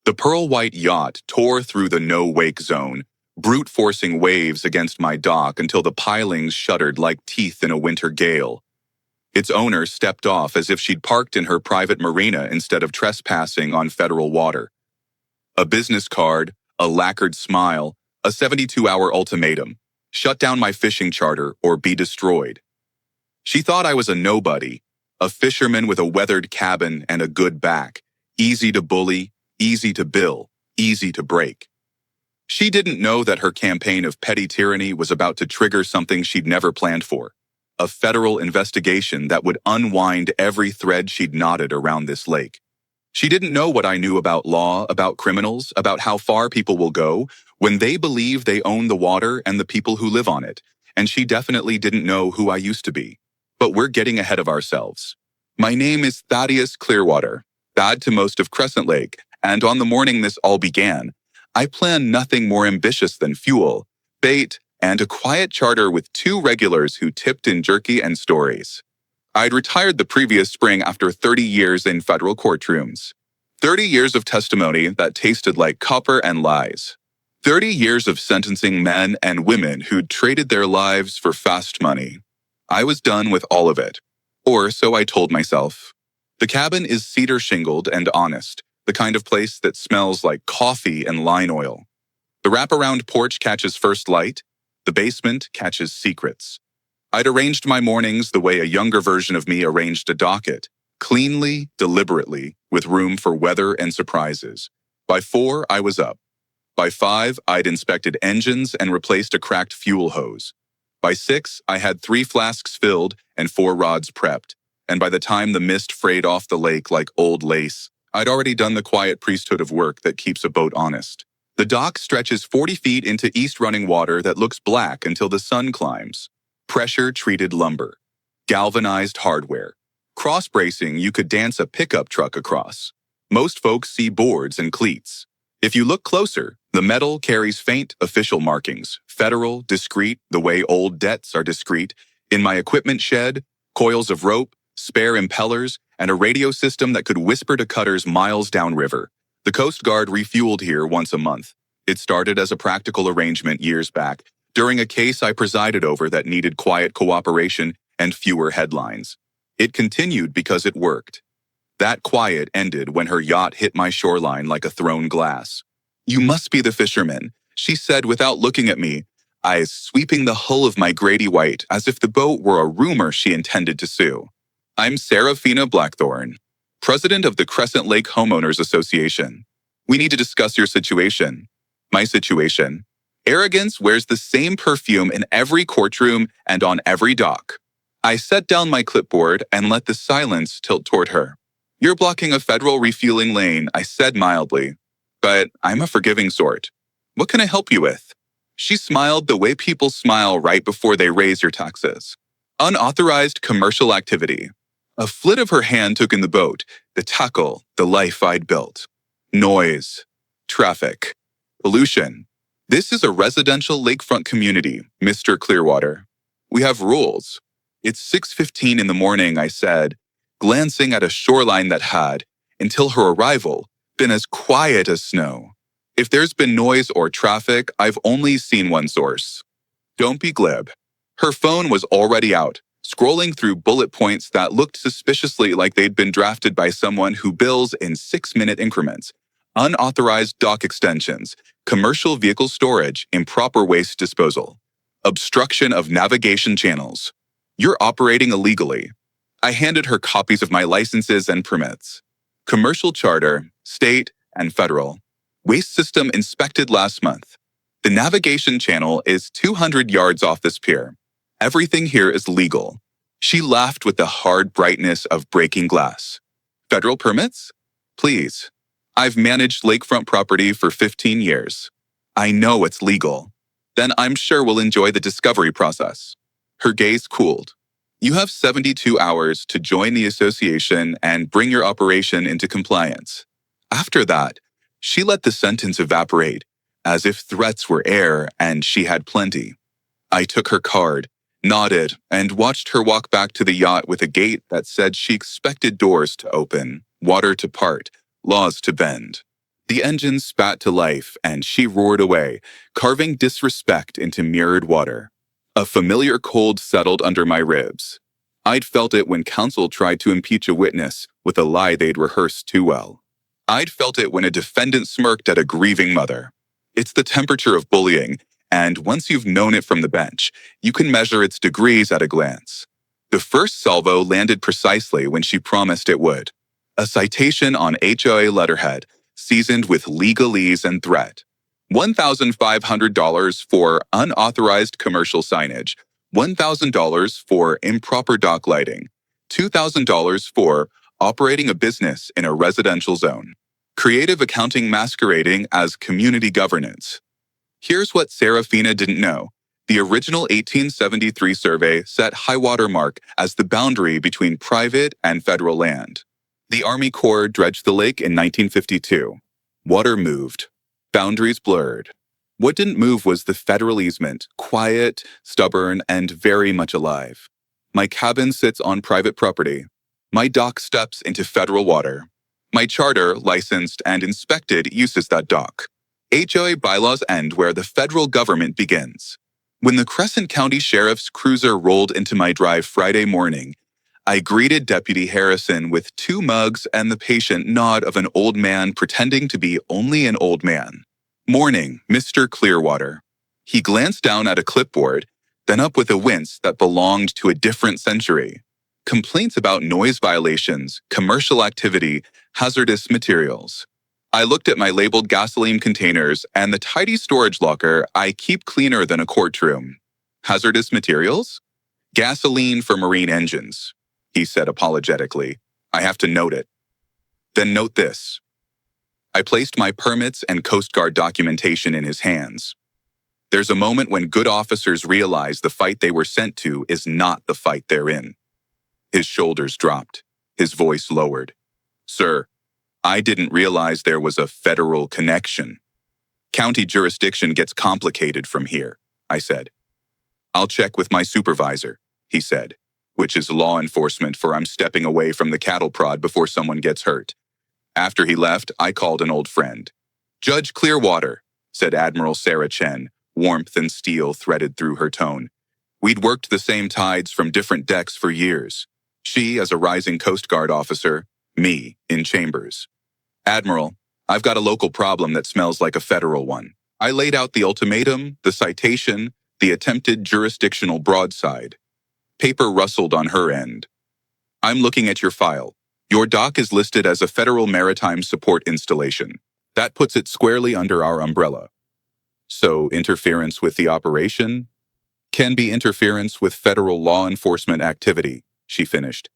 The pearl-white yacht tore through the no-wake zone, brute-forcing waves against my dock until the pilings shuddered like teeth in a winter gale. Its owner stepped off as if she'd parked in her private marina instead of trespassing on federal water. A business card, a lacquered smile, a 72-hour ultimatum: shut down my fishing charter or be destroyed. She thought I was a nobody, a fisherman with a weathered cabin and a good back, easy to bully, easy to bill, easy to break. She didn't know that her campaign of petty tyranny was about to trigger something she'd never planned for: a federal investigation that would unwind every thread she'd knotted around this lake. She didn't know what I knew about law, about criminals, about how far people will go when they believe they own the water and the people who live on it, and she definitely didn't know who I used to be. But we're getting ahead of ourselves. My name is Thaddeus Clearwater, Thad to most of Crescent Lake, and on the morning this all began, I planned nothing more ambitious than fuel, bait, and a quiet charter with 2 regulars who tipped in jerky and stories. I'd retired the previous spring after 30 years in federal courtrooms. 30 years of testimony that tasted like copper and lies. 30 years of sentencing men and women who'd traded their lives for fast money. I was done with all of it. Or so I told myself. The cabin is cedar shingled and honest, the kind of place that smells like coffee and line oil. The wraparound porch catches first light. The basement catches secrets. I'd arranged my mornings the way a younger version of me arranged a docket, cleanly, deliberately, with room for weather and surprises. By 4, I was up. By 5, I'd inspected engines and replaced a cracked fuel hose. By 6, I had 3 flasks filled and 4 rods prepped. And by the time the mist frayed off the lake like old lace, I'd already done the quiet priesthood of work that keeps a boat honest. The dock stretches 40 feet into east-running water that looks black until the sun climbs. Pressure-treated lumber. Galvanized hardware. Cross-bracing you could dance a pickup truck across. Most folks see boards and cleats. If you look closer, the metal carries faint official markings, federal, discreet, the way old debts are discreet. In my equipment shed, coils of rope, spare impellers, and a radio system that could whisper to cutters miles downriver. The Coast Guard refueled here once a month. It started as a practical arrangement years back, during a case I presided over that needed quiet cooperation and fewer headlines. It continued because it worked. That quiet ended when her yacht hit my shoreline like a thrown glass. "You must be the fisherman," she said without looking at me, eyes sweeping the hull of my Grady White as if the boat were a rumor she intended to sue. "I'm Serafina Blackthorne, president of the Crescent Lake Homeowners Association. We need to discuss your situation." My situation. Arrogance wears the same perfume in every courtroom and on every dock. I set down my clipboard and let the silence tilt toward her. "You're blocking a federal refueling lane," I said mildly. "But I'm a forgiving sort. What can I help you with?" She smiled the way people smile right before they raise your taxes. "Unauthorized commercial activity." A flit of her hand took in the boat, the tackle, the life I'd built. "Noise. Traffic. Pollution. This is a residential lakefront community, Mr. Clearwater. We have rules." "It's 6:15 in the morning," I said, glancing at a shoreline that had, until her arrival, been as quiet as snow. If there's been noise or traffic, I've only seen one source. Don't be glib. Her phone was already out, scrolling through bullet points that looked suspiciously like they'd been drafted by someone who bills in 6-minute increments. Unauthorized dock extensions, commercial vehicle storage, improper waste disposal. Obstruction of navigation channels. You're operating illegally. I handed her copies of my licenses and permits. Commercial charter, state, and federal. Waste system inspected last month. The navigation channel is 200 yards off this pier. Everything here is legal. She laughed with the hard brightness of breaking glass. Federal permits? Please. I've managed lakefront property for 15 years. I know it's legal. Then I'm sure we'll enjoy the discovery process. Her gaze cooled. You have 72 hours to join the association and bring your operation into compliance. After that, she let the sentence evaporate, as if threats were air and she had plenty. I took her card, nodded, and watched her walk back to the yacht with a gait that said she expected doors to open, water to part, laws to bend. The engine spat to life, and she roared away, carving disrespect into mirrored water. A familiar cold settled under my ribs. I'd felt it when counsel tried to impeach a witness with a lie they'd rehearsed too well. I'd felt it when a defendant smirked at a grieving mother. It's the temperature of bullying, and once you've known it from the bench, you can measure its degrees at a glance. The first salvo landed precisely when she promised it would. A citation on HOA letterhead, seasoned with legalese and threat. $1,500 for unauthorized commercial signage, $1,000 for improper dock lighting, $2,000 for operating a business in a residential zone. Creative accounting masquerading as community governance. Here's what Serafina didn't know. The original 1873 survey set high-water mark as the boundary between private and federal land. The Army Corps dredged the lake in 1952. Water moved. Boundaries blurred. What didn't move was the federal easement, quiet, stubborn, and very much alive. My cabin sits on private property. My dock steps into federal water. My charter, licensed and inspected, uses that dock. HOA bylaws end where the federal government begins. When the Crescent County Sheriff's cruiser rolled into my drive Friday morning, I greeted Deputy Harrison with 2 mugs and the patient nod of an old man pretending to be only an old man. "Morning, Mr. Clearwater." He glanced down at a clipboard, then up with a wince that belonged to a different century. Complaints about noise violations, commercial activity, hazardous materials. I looked at my labeled gasoline containers and the tidy storage locker I keep cleaner than a courtroom. Hazardous materials? Gasoline for marine engines, he said apologetically. I have to note it. Then note this. I placed my permits and Coast Guard documentation in his hands. There's a moment when good officers realize the fight they were sent to is not the fight they're in. His shoulders dropped. His voice lowered. Sir, I didn't realize there was a federal connection. County jurisdiction gets complicated from here, I said. I'll check with my supervisor, he said, which is law enforcement for I'm stepping away from the cattle prod before someone gets hurt. After he left, I called an old friend. Judge Clearwater, said Admiral Sarah Chen, warmth and steel threaded through her tone. We'd worked the same tides from different decks for years. She as a rising Coast Guard officer, me in chambers. Admiral, I've got a local problem that smells like a federal one. I laid out the ultimatum, the citation, the attempted jurisdictional broadside. Paper rustled on her end. I'm looking at your file. Your dock is listed as a federal maritime support installation. That puts it squarely under our umbrella. So interference with the operation can be interference with federal law enforcement activity, she finished.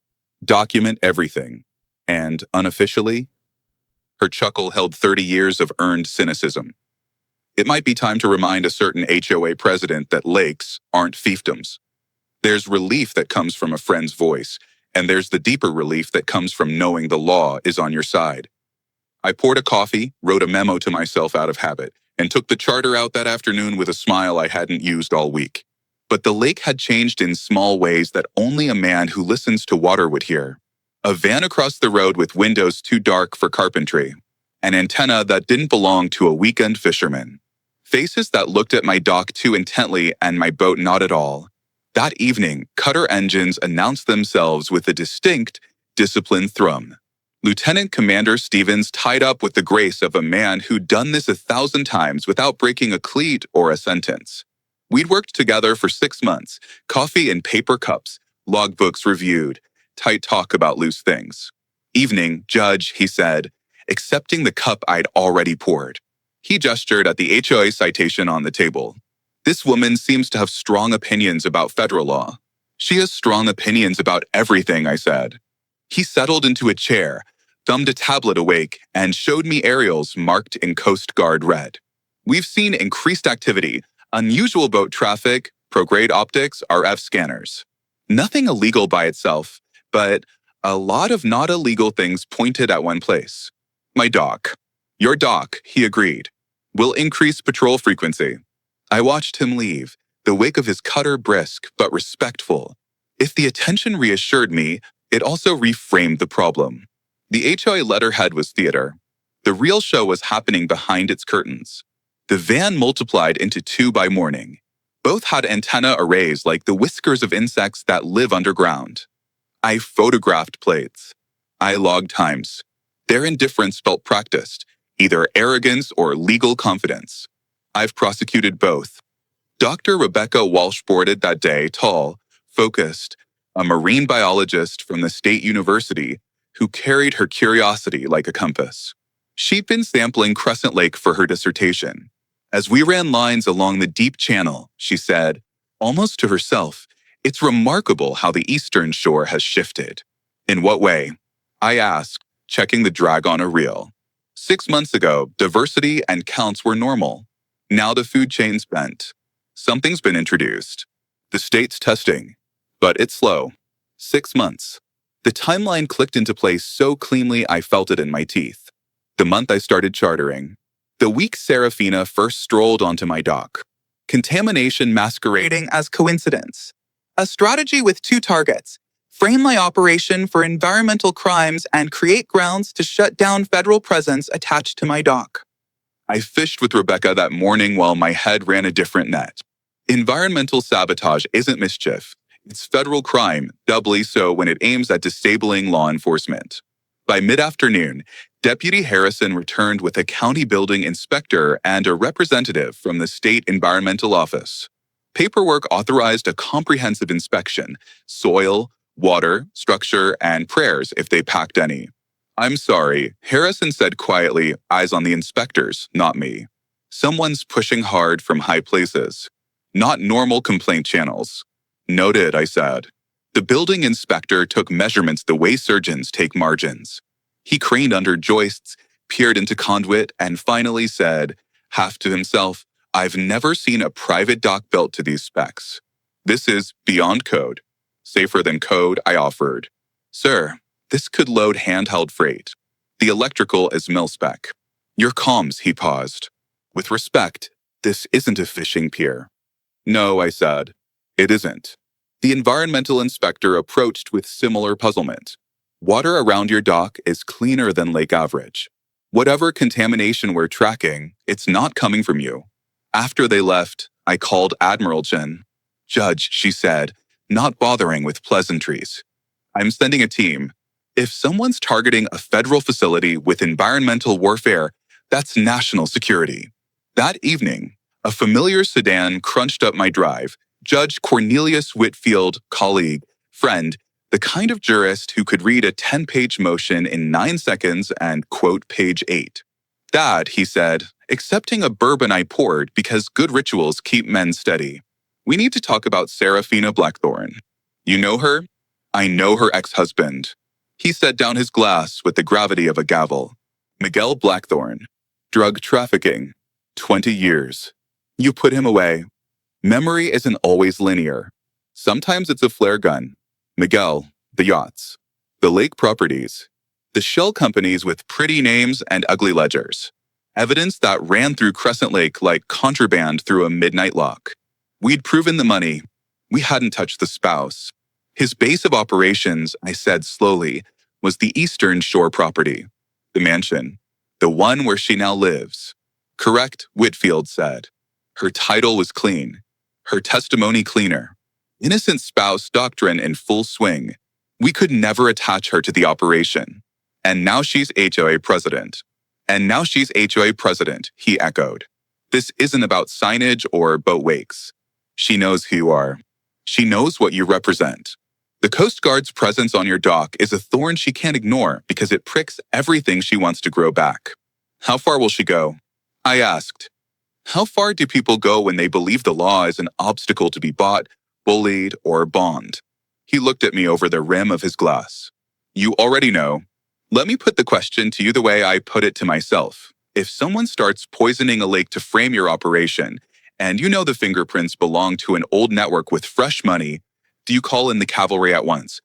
Document everything. And unofficially, her chuckle held 30 years of earned cynicism. It might be time to remind a certain HOA president that lakes aren't fiefdoms. There's relief that comes from a friend's voice, and there's the deeper relief that comes from knowing the law is on your side. I poured a coffee, wrote a memo to myself out of habit, and took the charter out that afternoon with a smile I hadn't used all week. But the lake had changed in small ways that only a man who listens to water would hear. A van across the road with windows too dark for carpentry. An antenna that didn't belong to a weekend fisherman. Faces that looked at my dock too intently and my boat not at all. That evening, cutter engines announced themselves with a distinct, disciplined thrum. Lieutenant Commander Stevens tied up with the grace of a man who'd done this 1,000 times without breaking a cleat or a sentence. We'd worked together for 6 months, coffee in paper cups, logbooks reviewed, tight talk about loose things. Evening, Judge, he said, accepting the cup I'd already poured. He gestured at the HOA citation on the table. This woman seems to have strong opinions about federal law. She has strong opinions about everything, I said. He settled into a chair, thumbed a tablet awake, and showed me aerials marked in Coast Guard red. We've seen increased activity, unusual boat traffic, prograde optics, RF scanners. Nothing illegal by itself, but a lot of not illegal things pointed at one place. My dock. Your dock, he agreed, will increase patrol frequency. I watched him leave, the wake of his cutter brisk but respectful. If the attention reassured me, it also reframed the problem. The HOA letterhead was theater. The real show was happening behind its curtains. The van multiplied into two by morning. Both had antenna arrays like the whiskers of insects that live underground. I photographed plates. I logged times. Their indifference felt practiced, either arrogance or legal confidence. I've prosecuted both. Dr. Rebecca Walsh boarded that day, tall, focused, a marine biologist from the state university who carried her curiosity like a compass. She'd been sampling Crescent Lake for her dissertation. As we ran lines along the deep channel, she said, almost to herself, "It's remarkable how the eastern shore has shifted." "In what way?" I asked, checking the drag on a reel. 6 months ago, diversity and counts were normal. Now the food chain's bent. Something's been introduced. The state's testing, but it's slow. 6 months. The timeline clicked into place so cleanly I felt it in my teeth. The month I started chartering. The week Serafina first strolled onto my dock. Contamination masquerading as coincidence. A strategy with two targets. Frame my operation for environmental crimes and create grounds to shut down federal presence attached to my dock. I fished with Rebecca that morning while my head ran a different net. Environmental sabotage isn't mischief. It's federal crime, doubly so when it aims at disabling law enforcement. By mid-afternoon, Deputy Harrison returned with a county building inspector and a representative from the state environmental office. Paperwork authorized a comprehensive inspection: soil, water, structure, and prayers if they packed any. "I'm sorry," Harrison said quietly, eyes on the inspectors, not me. "Someone's pushing hard from high places. Not normal complaint channels." "Noted," I said. The building inspector took measurements the way surgeons take margins. He craned under joists, peered into conduit, and finally said, half to himself, "I've never seen a private dock built to these specs. This is beyond code." "Safer than code," I offered. "Sir, this could load handheld freight. The electrical is mil-spec." "Your comms," he paused. "With respect, this isn't a fishing pier." "No," I said. "It isn't." The environmental inspector approached with similar puzzlement. "Water around your dock is cleaner than lake average. Whatever contamination we're tracking, it's not coming from you." After they left, I called Admiral Chen. "Judge," she said, not bothering with pleasantries, "I'm sending a team. If someone's targeting a federal facility with environmental warfare, that's national security." That evening, a familiar sedan crunched up my drive. Judge Cornelius Whitfield, colleague, friend, the kind of jurist who could read a 10-page motion in 9 seconds and quote page 8. "Dad," he said, accepting a bourbon I poured because good rituals keep men steady, "we need to talk about Serafina Blackthorne. You know her?" "I know her ex-husband." He set down his glass with the gravity of a gavel. "Miguel Blackthorne. Drug trafficking. 20 years. You put him away. Memory isn't always linear. Sometimes it's a flare gun. Miguel, the yachts, the lake properties, the shell companies with pretty names and ugly ledgers. Evidence that ran through Crescent Lake like contraband through a midnight lock. We'd proven the money. We hadn't touched the spouse. His base of operations," I said slowly, "was the Eastern Shore property. The mansion. The one where she now lives." "Correct," Whitfield said. "Her title was clean. Her testimony cleaner. Innocent spouse doctrine in full swing. We could never attach her to the operation. And now she's HOA president." "And now she's HOA president," he echoed. "This isn't about signage or boat wakes. She knows who you are. She knows what you represent. The Coast Guard's presence on your dock is a thorn she can't ignore because it pricks everything she wants to grow back." "How far will she go?" I asked. How far do people go when they believe the law is an obstacle to be bought, bullied, or bombed? He looked at me over the rim of his glass. "You already know. Let me put the question to you the way I put it to myself. If someone starts poisoning a lake to frame your operation, and you know the fingerprints belong to an old network with fresh money, do you call in the cavalry at once?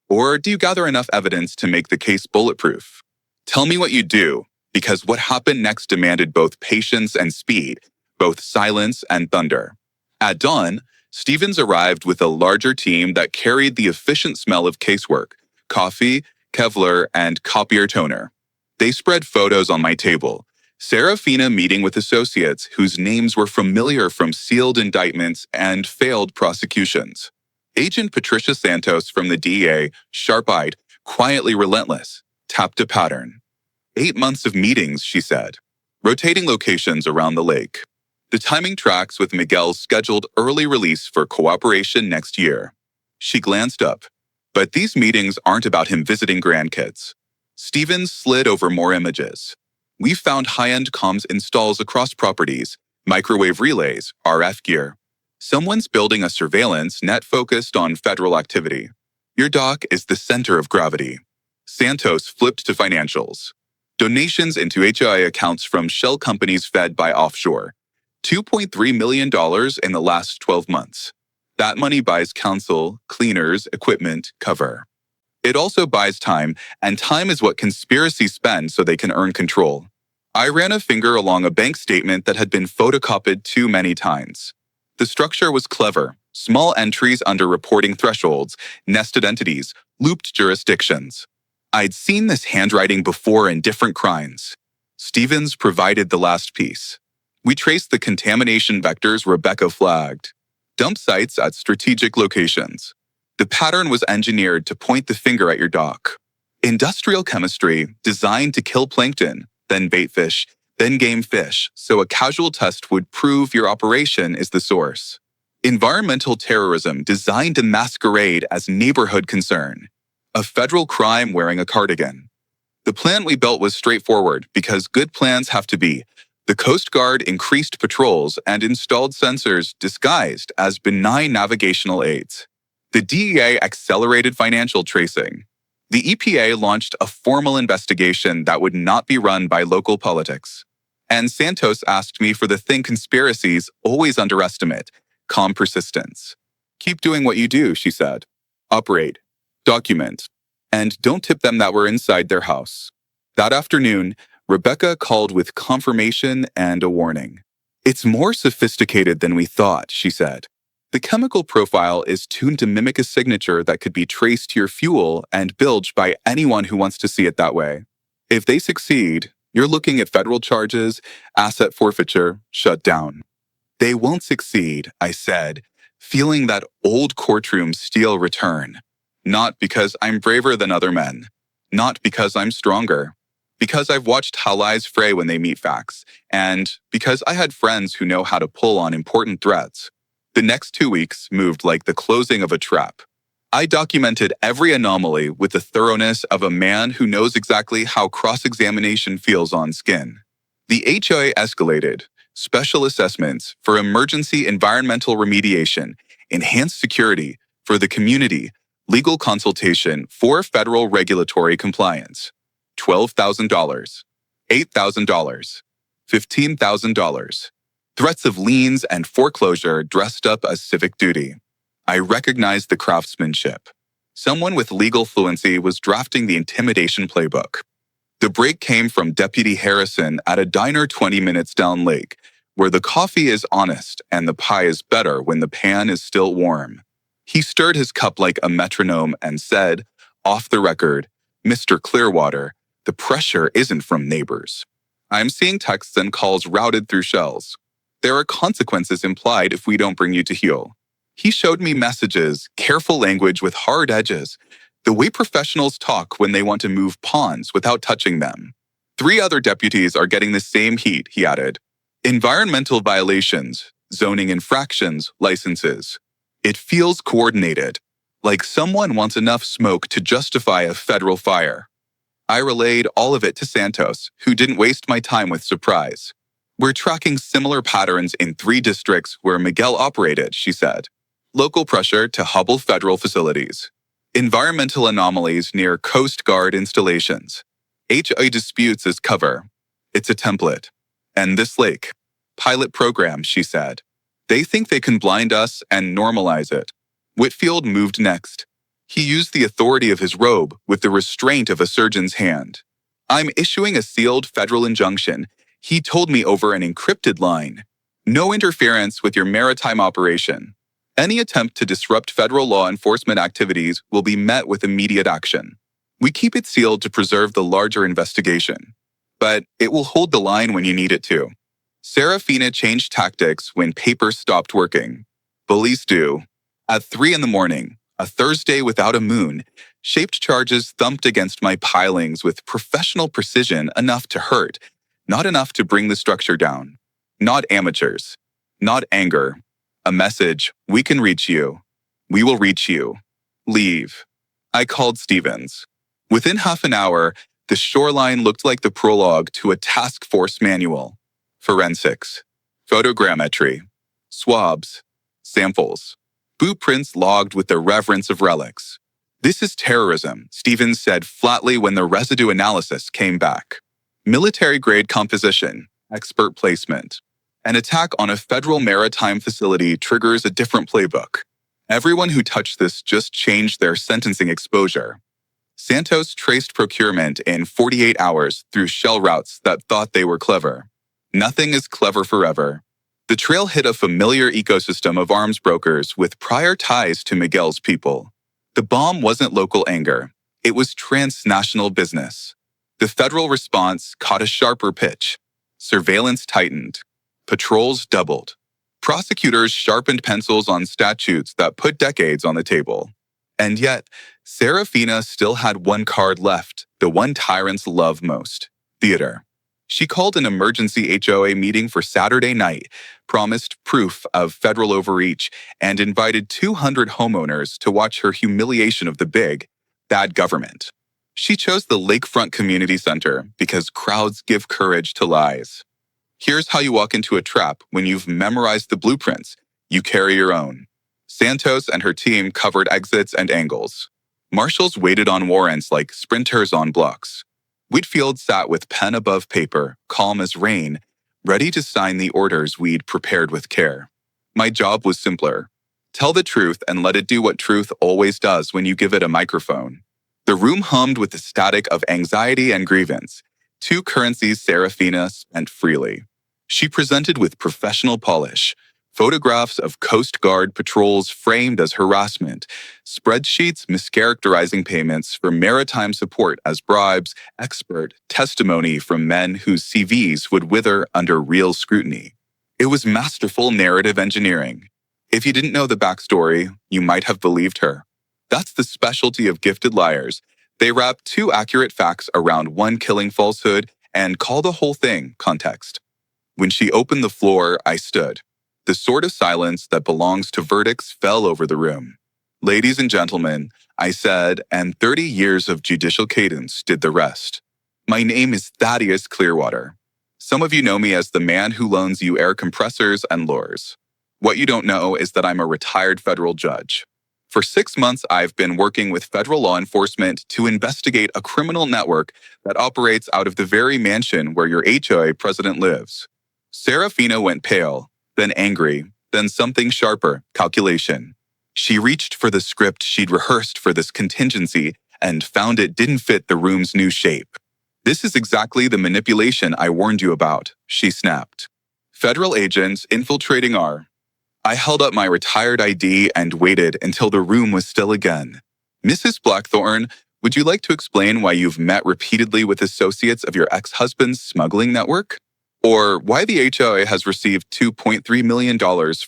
Or do you gather enough evidence to make the case bulletproof? Tell me what you do, because what happened next demanded both patience and speed, both silence and thunder." At dawn, Stevens arrived with a larger team that carried the efficient smell of casework, coffee, Kevlar, and copier toner. They spread photos on my table. Serafina meeting with associates whose names were familiar from sealed indictments and failed prosecutions. Agent Patricia Santos from the DEA, sharp-eyed, quietly relentless, tapped a pattern. 8 months of meetings, she said, rotating locations around the lake. The timing tracks with Miguel's scheduled early release for cooperation next year. She glanced up. But these meetings aren't about him visiting grandkids. Stevens slid over more images. We found high-end comms installs across properties, microwave relays, RF gear. Someone's building a surveillance net focused on federal activity. Your dock is the center of gravity. Santos flipped to financials. Donations into HOA accounts from shell companies fed by offshore. $2.3 million in the last 12 months. That money buys counsel, cleaners, equipment, cover. It also buys time, and time is what conspiracies spend so they can earn control. I ran a finger along a bank statement that had been photocopied too many times. The structure was clever. Small entries under reporting thresholds, nested entities, looped jurisdictions. I'd seen this handwriting before in different crimes. Stevens provided the last piece. We traced the contamination vectors Rebecca flagged. Dump sites at strategic locations. The pattern was engineered to point the finger at your dock. Industrial chemistry designed to kill plankton, then baitfish, then game fish, so a casual test would prove your operation is the source. Environmental terrorism designed to masquerade as neighborhood concern. A federal crime wearing a cardigan. The plan we built was straightforward because good plans have to be. The Coast Guard increased patrols and installed sensors disguised as benign navigational aids. The DEA accelerated financial tracing. The EPA launched a formal investigation that would not be run by local politics. And Santos asked me for the thing conspiracies always underestimate, calm persistence. Keep doing what you do, she said. Operate. Document. And don't tip them that we're inside their house. That afternoon, Rebecca called with confirmation and a warning. It's more sophisticated than we thought, she said. The chemical profile is tuned to mimic a signature that could be traced to your fuel and bilged by anyone who wants to see it that way. If they succeed, you're looking at federal charges, asset forfeiture, shut down. They won't succeed, I said, feeling that old courtroom steel return. Not because I'm braver than other men. Not because I'm stronger. Because I've watched how lies fray when they meet facts. And because I had friends who know how to pull on important threads. The next 2 weeks moved like the closing of a trap. I documented every anomaly with the thoroughness of a man who knows exactly how cross-examination feels on skin. The HOA escalated, special assessments for emergency environmental remediation, enhanced security for the community, legal consultation for federal regulatory compliance. $12,000, $8,000, $15,000. Threats of liens and foreclosure dressed up as civic duty. I recognized the craftsmanship. Someone with legal fluency was drafting the intimidation playbook. The break came from Deputy Harrison at a diner 20 minutes down lake, where the coffee is honest and the pie is better when the pan is still warm. He stirred his cup like a metronome and said, off the record, Mr. Clearwater, the pressure isn't from neighbors. I'm seeing texts and calls routed through shells. There are consequences implied if we don't bring you to heel. He showed me messages, careful language with hard edges, the way professionals talk when they want to move pawns without touching them. 3 other deputies are getting the same heat, he added. Environmental violations, zoning infractions, licenses. It feels coordinated, like someone wants enough smoke to justify a federal fire. I relayed all of it to Santos, who didn't waste my time with surprise. We're tracking similar patterns in 3 districts where Miguel operated, she said. Local pressure to hobble federal facilities. Environmental anomalies near Coast Guard installations. HOA disputes as cover. It's a template. And this lake. Pilot program, she said. They think they can blind us and normalize it. Whitfield moved next. He used the authority of his robe with the restraint of a surgeon's hand. I'm issuing a sealed federal injunction, he told me over an encrypted line. No interference with your maritime operation. Any attempt to disrupt federal law enforcement activities will be met with immediate action. We keep it sealed to preserve the larger investigation, but it will hold the line when you need it to. Serafina changed tactics when paper stopped working. Bullies do. At 3 in the morning, a Thursday without a moon, shaped charges thumped against my pilings with professional precision enough to hurt, not enough to bring the structure down. Not amateurs. Not anger. A message, we can reach you. We will reach you. Leave. I called Stevens. Within half an hour, the shoreline looked like the prologue to a task force manual. Forensics. Photogrammetry. Swabs. Samples. Blueprints logged with the reverence of relics. This is terrorism, Stevens said flatly when the residue analysis came back. Military-grade composition. Expert placement. An attack on a federal maritime facility triggers a different playbook. Everyone who touched this just changed their sentencing exposure. Santos traced procurement in 48 hours through shell routes that thought they were clever. Nothing is clever forever. The trail hit a familiar ecosystem of arms brokers with prior ties to Miguel's people. The bomb wasn't local anger. It was transnational business. The federal response caught a sharper pitch. Surveillance tightened. Patrols doubled. Prosecutors sharpened pencils on statutes that put decades on the table. And yet, Serafina still had one card left, the one tyrants love most: theater. She called an emergency HOA meeting for Saturday night, promised proof of federal overreach, and invited 200 homeowners to watch her humiliation of the big, bad government. She chose the Lakefront Community Center because crowds give courage to lies. Here's how you walk into a trap when you've memorized the blueprints. You carry your own. Santos and her team covered exits and angles. Marshals waited on warrants like sprinters on blocks. Whitfield sat with pen above paper, calm as rain, ready to sign the orders we'd prepared with care. My job was simpler. Tell the truth and let it do what truth always does when you give it a microphone. The room hummed with the static of anxiety and grievance, two currencies Serafina spent freely. She presented with professional polish, photographs of Coast Guard patrols framed as harassment, spreadsheets mischaracterizing payments for maritime support as bribes, expert testimony from men whose CVs would wither under real scrutiny. It was masterful narrative engineering. If you didn't know the backstory, you might have believed her. That's the specialty of gifted liars. They wrap two accurate facts around one killing falsehood and call the whole thing context. When she opened the floor, I stood. The sort of silence that belongs to verdicts fell over the room. Ladies and gentlemen, I said, and 30 years of judicial cadence did the rest. My name is Thaddeus Clearwater. Some of you know me as the man who loans you air compressors and lures. What you don't know is that I'm a retired federal judge. For 6 months, I've been working with federal law enforcement to investigate a criminal network that operates out of the very mansion where your HOA president lives. Serafina went pale, then angry, then something sharper, calculation. She reached for the script she'd rehearsed for this contingency and found it didn't fit the room's new shape. This is exactly the manipulation I warned you about, she snapped. Federal agents infiltrating our... I held up my retired ID and waited until the room was still again. Mrs. Blackthorne, would you like to explain why you've met repeatedly with associates of your ex-husband's smuggling network? Or why the HOA has received $2.3 million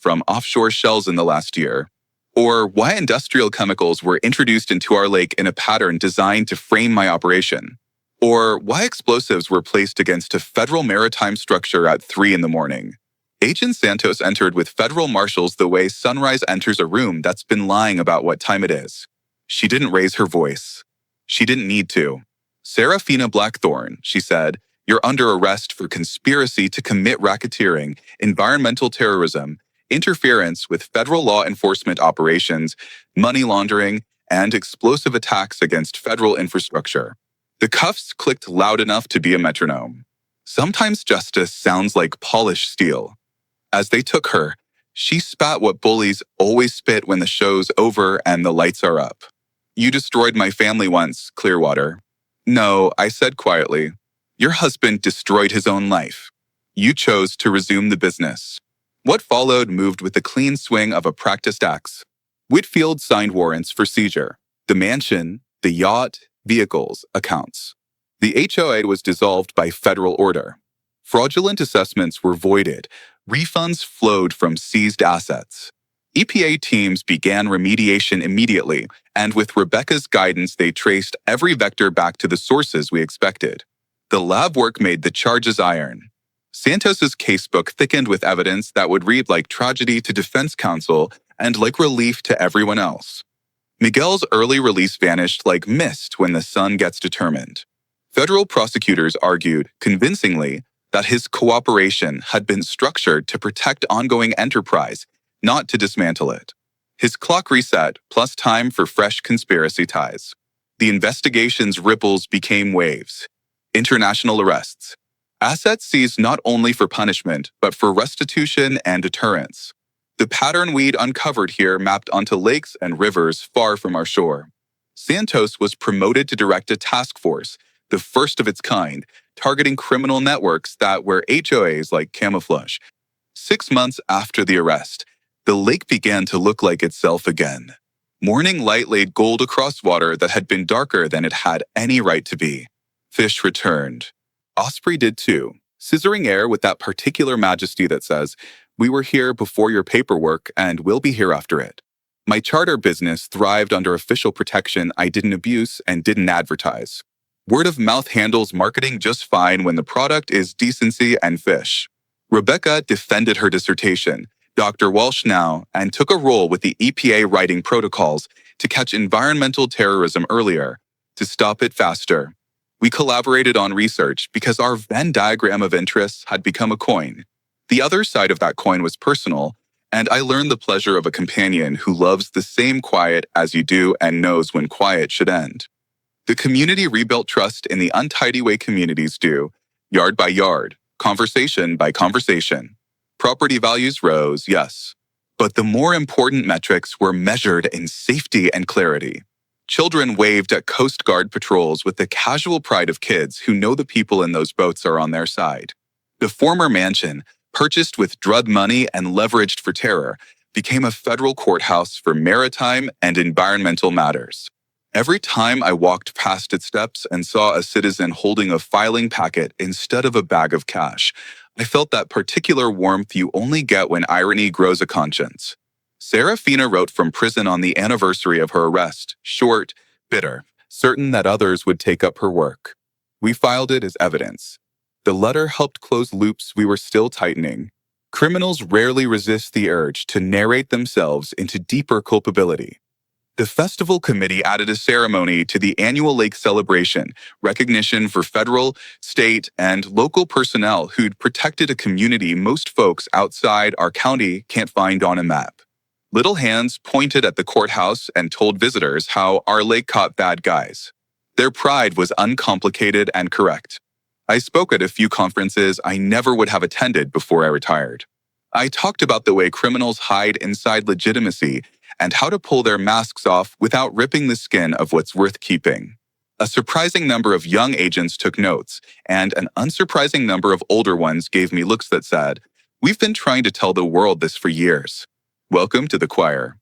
from offshore shells in the last year? Or why industrial chemicals were introduced into our lake in a pattern designed to frame my operation? Or why explosives were placed against a federal maritime structure at 3 in the morning? Agent Santos entered with federal marshals the way sunrise enters a room that's been lying about what time it is. She didn't raise her voice. She didn't need to. Serafina Blackthorne, she said, you're under arrest for conspiracy to commit racketeering, environmental terrorism, interference with federal law enforcement operations, money laundering, and explosive attacks against federal infrastructure. The cuffs clicked loud enough to be a metronome. Sometimes justice sounds like polished steel. As they took her, she spat what bullies always spit when the show's over and the lights are up. You destroyed my family once, Clearwater. No, I said quietly. Your husband destroyed his own life. You chose to resume the business. What followed moved with the clean swing of a practiced axe. Whitfield signed warrants for seizure. The mansion, the yacht, vehicles, accounts. The HOA was dissolved by federal order. Fraudulent assessments were voided. Refunds flowed from seized assets. EPA teams began remediation immediately, and with Rebecca's guidance, they traced every vector back to the sources we expected. The lab work made the charges iron. Santos's casebook thickened with evidence that would read like tragedy to defense counsel and like relief to everyone else. Miguel's early release vanished like mist when the sun gets determined. Federal prosecutors argued, convincingly, that his cooperation had been structured to protect ongoing enterprise, not to dismantle it. His clock reset, plus time for fresh conspiracy ties. The investigation's ripples became waves. International arrests. Assets seized not only for punishment, but for restitution and deterrence. The pattern we'd uncovered here mapped onto lakes and rivers far from our shore. Santos was promoted to direct a task force, the first of its kind, targeting criminal networks that were HOAs like camouflage. 6 months after the arrest, the lake began to look like itself again. Morning light laid gold across water that had been darker than it had any right to be. Fish returned. Osprey did too, scissoring air with that particular majesty that says, "We were here before your paperwork and we'll be here after it." My charter business thrived under official protection I didn't abuse and didn't advertise. Word of mouth handles marketing just fine when the product is decency and fish. Rebecca defended her dissertation, Dr. Walsh now, and took a role with the EPA writing protocols to catch environmental terrorism earlier, to stop it faster. We collaborated on research because our Venn diagram of interests had become a coin. The other side of that coin was personal, and I learned the pleasure of a companion who loves the same quiet as you do and knows when quiet should end. The community rebuilt trust in the untidy way communities do, yard by yard, conversation by conversation. Property values rose, yes, but the more important metrics were measured in safety and clarity. Children waved at Coast Guard patrols with the casual pride of kids who know the people in those boats are on their side. The former mansion, purchased with drug money and leveraged for terror, became a federal courthouse for maritime and environmental matters. Every time I walked past its steps and saw a citizen holding a filing packet instead of a bag of cash, I felt that particular warmth you only get when irony grows a conscience. Serafina wrote from prison on the anniversary of her arrest, short, bitter, certain that others would take up her work. We filed it as evidence. The letter helped close loops we were still tightening. Criminals rarely resist the urge to narrate themselves into deeper culpability. The festival committee added a ceremony to the annual lake celebration, recognition for federal, state, and local personnel who'd protected a community most folks outside our county can't find on a map. Little hands pointed at the courthouse and told visitors how our lake caught bad guys. Their pride was uncomplicated and correct. I spoke at a few conferences I never would have attended before I retired. I talked about the way criminals hide inside legitimacy and how to pull their masks off without ripping the skin of what's worth keeping. A surprising number of young agents took notes, and an unsurprising number of older ones gave me looks that said, "We've been trying to tell the world this for years." Welcome to the choir.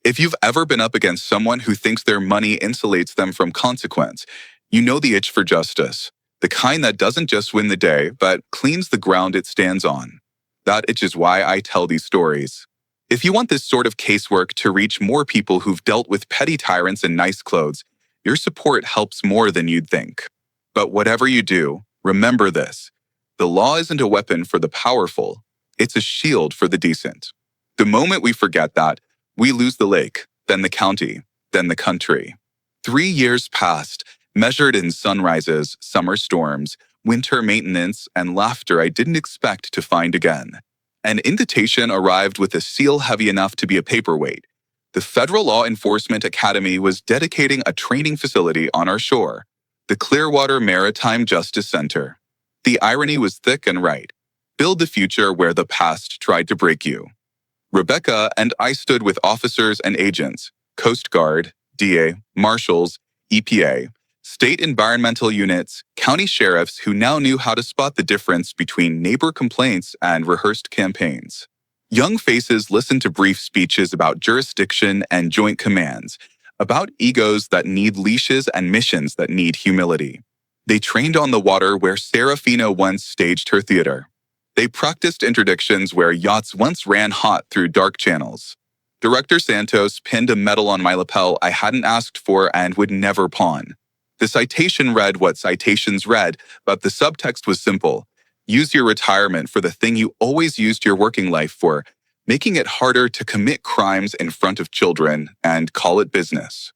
If you've ever been up against someone who thinks their money insulates them from consequence, you know the itch for justice, the kind that doesn't just win the day, but cleans the ground it stands on. That itch is why I tell these stories. If you want this sort of casework to reach more people who've dealt with petty tyrants in nice clothes, your support helps more than you'd think. But whatever you do, remember this. The law isn't a weapon for the powerful, it's a shield for the decent. The moment we forget that, we lose the lake, then the county, then the country. 3 years passed, measured in sunrises, summer storms, winter maintenance, and laughter I didn't expect to find again. An invitation arrived with a seal heavy enough to be a paperweight. The Federal Law Enforcement Academy was dedicating a training facility on our shore, the Clearwater Maritime Justice Center. The irony was thick and right. Build the future where the past tried to break you. Rebecca and I stood with officers and agents, Coast Guard, DA, Marshals, EPA, state environmental units, county sheriffs who now knew how to spot the difference between neighbor complaints and rehearsed campaigns. Young faces listened to brief speeches about jurisdiction and joint commands, about egos that need leashes and missions that need humility. They trained on the water where Serafina once staged her theater. They practiced interdictions where yachts once ran hot through dark channels. Director Santos pinned a medal on my lapel I hadn't asked for and would never pawn. The citation read what citations read, but the subtext was simple. Use your retirement for the thing you always used your working life for, making it harder to commit crimes in front of children and call it business.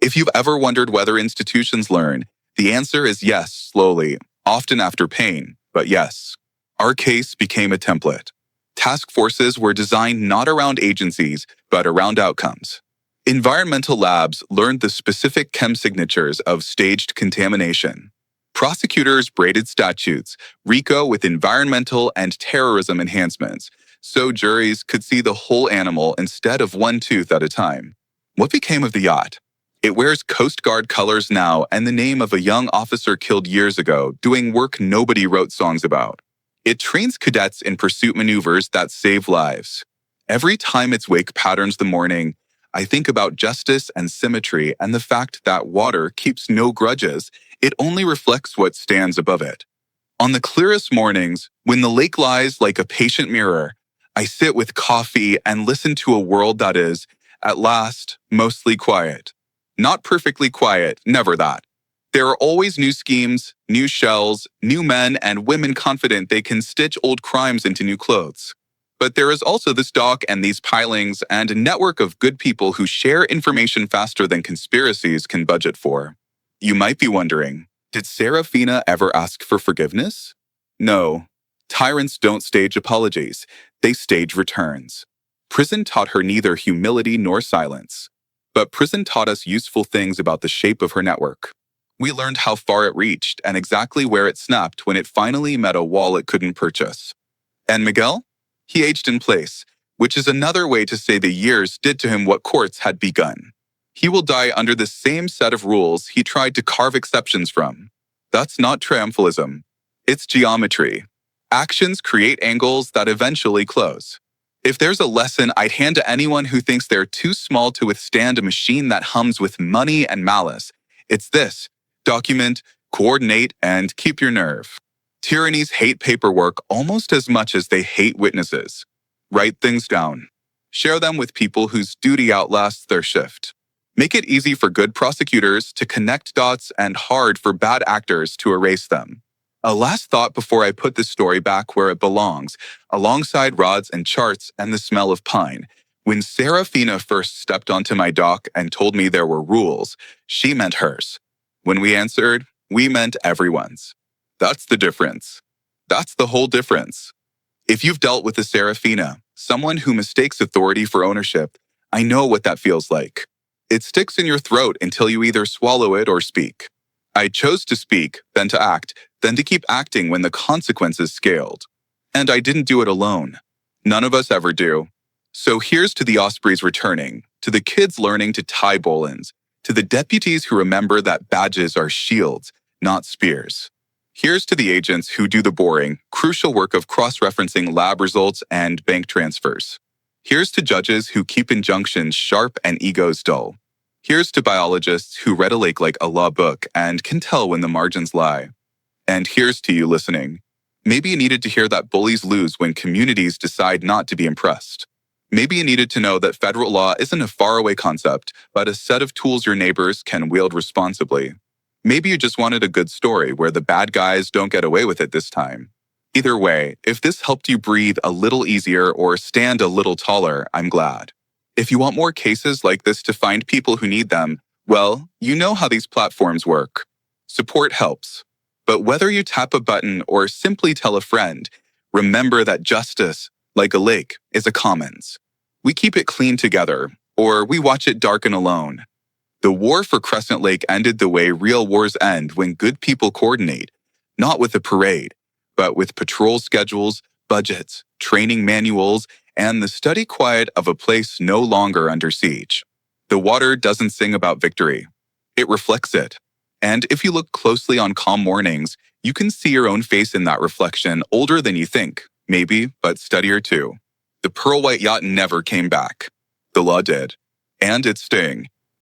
If you've ever wondered whether institutions learn, the answer is yes, slowly, often after pain, but yes. Our case became a template. Task forces were designed not around agencies, but around outcomes. Environmental labs learned the specific chem signatures of staged contamination. Prosecutors braided statutes, RICO with environmental and terrorism enhancements, so juries could see the whole animal instead of one tooth at a time. What became of the yacht? It wears Coast Guard colors now and the name of a young officer killed years ago doing work nobody wrote songs about. It trains cadets in pursuit maneuvers that save lives. Every time its wake patterns the morning, I think about justice and symmetry and the fact that water keeps no grudges, it only reflects what stands above it. On the clearest mornings, when the lake lies like a patient mirror, I sit with coffee and listen to a world that is, at last, mostly quiet. Not perfectly quiet, never that. There are always new schemes, new shells, new men and women confident they can stitch old crimes into new clothes. But there is also this dock and these pilings and a network of good people who share information faster than conspiracies can budget for. You might be wondering, did Serafina ever ask for forgiveness? No. Tyrants don't stage apologies, they stage returns. Prison taught her neither humility nor silence. But prison taught us useful things about the shape of her network. We learned how far it reached and exactly where it snapped when it finally met a wall it couldn't purchase. And Miguel? He aged in place, which is another way to say the years did to him what courts had begun. He will die under the same set of rules he tried to carve exceptions from. That's not triumphalism. It's geometry. Actions create angles that eventually close. If there's a lesson I'd hand to anyone who thinks they're too small to withstand a machine that hums with money and malice, it's this: document, coordinate, and keep your nerve. Tyrannies hate paperwork almost as much as they hate witnesses. Write things down. Share them with people whose duty outlasts their shift. Make it easy for good prosecutors to connect dots and hard for bad actors to erase them. A last thought before I put this story back where it belongs, alongside rods and charts and the smell of pine. When Serafina first stepped onto my dock and told me there were rules, she meant hers. When we answered, we meant everyone's. That's the difference. That's the whole difference. If you've dealt with a Serafina, someone who mistakes authority for ownership, I know what that feels like. It sticks in your throat until you either swallow it or speak. I chose to speak, then to act, then to keep acting when the consequences scaled. And I didn't do it alone. None of us ever do. So here's to the Ospreys returning, to the kids learning to tie bolins, to the deputies who remember that badges are shields, not spears. Here's to the agents who do the boring, crucial work of cross-referencing lab results and bank transfers. Here's to judges who keep injunctions sharp and egos dull. Here's to biologists who read a lake like a law book and can tell when the margins lie. And here's to you listening. Maybe you needed to hear that bullies lose when communities decide not to be impressed. Maybe you needed to know that federal law isn't a faraway concept, but a set of tools your neighbors can wield responsibly. Maybe you just wanted a good story where the bad guys don't get away with it this time. Either way, if this helped you breathe a little easier or stand a little taller, I'm glad. If you want more cases like this to find people who need them, well, you know how these platforms work. Support helps. But whether you tap a button or simply tell a friend, remember that justice, like a lake, is a commons. We keep it clean together, or we watch it darken alone. The war for Crescent Lake ended the way real wars end when good people coordinate, not with a parade, but with patrol schedules, budgets, training manuals, and the steady quiet of a place no longer under siege. The water doesn't sing about victory. It reflects it. And if you look closely on calm mornings, you can see your own face in that reflection, older than you think, maybe, but steadier too. The pearl white yacht never came back. The law did. And it's staying.